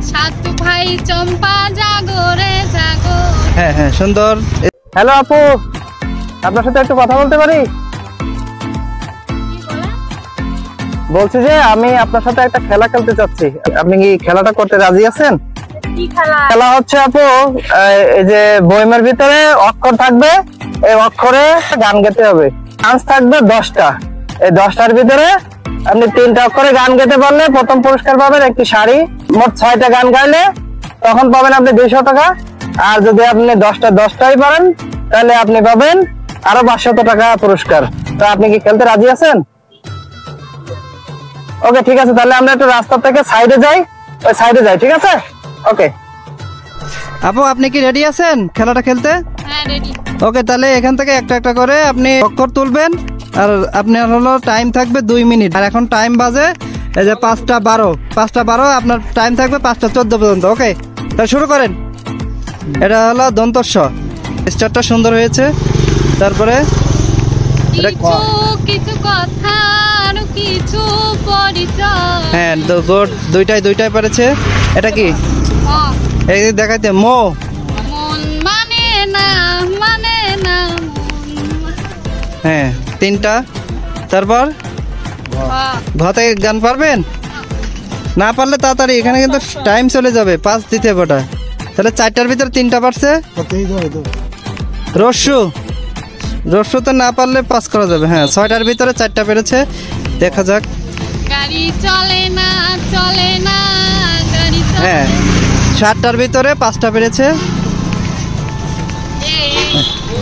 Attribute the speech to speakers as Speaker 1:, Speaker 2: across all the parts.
Speaker 1: সাত ভাই চম্পা জাগো রে জাগো।
Speaker 2: হ্যাঁ হ্যাঁ সুন্দর। হ্যালো আপু, আপনার সাথে একটু কথা বলতে পারি? বলছি যে আমি আপনার সাথে একটা খেলা খেলতে চাচ্ছি, আপনি কি খেলাটা করতে রাজি আছেন?
Speaker 1: কি খেলা?
Speaker 2: খেলা হচ্ছে আপু, এই যে বইমের ভিতরে অক্ষর থাকবে, এই অক্ষরে গান গাইতে হবে। চান্স থাকবে 10টা, এই 10টার ভিতরে আপনি 3টা অক্ষরে গান গাইতে পারলে প্রথম পুরস্কার পাবেন একটি শাড়ি। মোট 6টা গান গাইলে তখন পাবেন আপনি 200 টাকা। আর যদি আপনি 10টাই পারেন তাহলে আপনি পাবেন আরো 500 টাকা পুরস্কার। তো আপনি কি খেলতে রাজি আছেন? ওকে ঠিক আছে, তাহলে আমরা একটু রাস্তা থেকে সাইডে যাই, ওই সাইডে যাই, ঠিক আছে? ওকে আপু, আপনি কি রেডি আছেন খেলাটা খেলতে?
Speaker 1: হ্যাঁ রেডি।
Speaker 2: ওকে, তাহলে এখান থেকে একটা একটা করে আপনি অক্ষর তুলবেন, আর আপনার হলো টাইম থাকবে 2 মিনিট। আর এখন টাইম বাজে এই যে 5টা 12, আপনার টাইম থাকবে 5টা 14 পর্যন্ত। ওকে, তাহলে শুরু করেন। এটা হলো দন্তস্ব, স্টারটা সুন্দর হয়েছে। তারপরে এটা
Speaker 1: কিছু কথা আর কিছু পরিচয়।
Speaker 2: হ্যাঁ, দুইটাই পেরেছে। এটা কি এই দেখাইতে মো
Speaker 1: মন মানে না
Speaker 2: হ্যাঁ 3টা। তারপর ঘতে গান পারবেন? না পারলে তাড়াতাড়ি, এখানে কিন্তু টাইম চলে যাবে, 5 দিতে গোটা। তাহলে 4টার ভিতরে 3টা পারছে। রস্যু তো না পারলে পাস করা যাবে। হ্যাঁ 6টার ভিতরে 4টা পেরেছে। দেখা যাক।
Speaker 1: গাড়ি চলে না গাড়ি চলে।
Speaker 2: হ্যাঁ 7টার ভিতরে 5টা পেরেছে।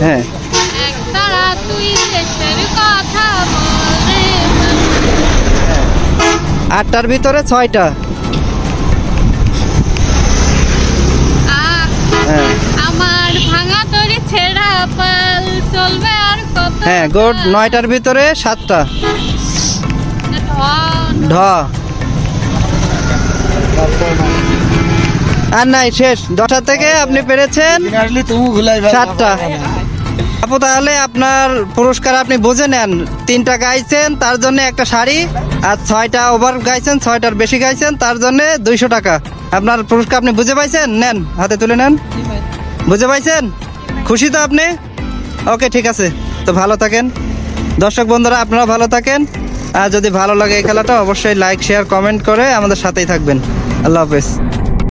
Speaker 2: হ্যাঁ
Speaker 1: একতারা তুই দেশের কথা বলে।
Speaker 2: 8টার ভিতরে 6টা। হ্যাঁ
Speaker 1: আমার ভাঙা তরি ছেঁড়া পাল চলবে আর কত।
Speaker 2: হ্যাঁ গুড। 9টার ভিতরে 7টা। ঢ আর নাই, শেষ। 10টা থেকে আপনি পেরেছেন 7টা। আপু, তাহলে আপনার পুরস্কার আপনি বুঝে নেন। 3টা গাইছেন তার জন্য একটা শাড়ি, আর 6টা ওভার গাইছেন, 6টার বেশি গাইছেন তার জন্য 200 টাকা। আপনার পুরস্কার আপনি বুঝে পাইছেন? নেন, হাতে তুলে নেন। বুঝে পাইছেন? খুশি তো আপনি? ওকে ঠিক আছে, তো ভালো থাকেন। দর্শক বন্ধুরা, আপনারা ভালো থাকেন। আর যদি ভালো লাগে এই খেলাটা, অবশ্যই লাইক শেয়ার কমেন্ট করে আমাদের সাথেই থাকবেন। আল্লাহ হাফেজ।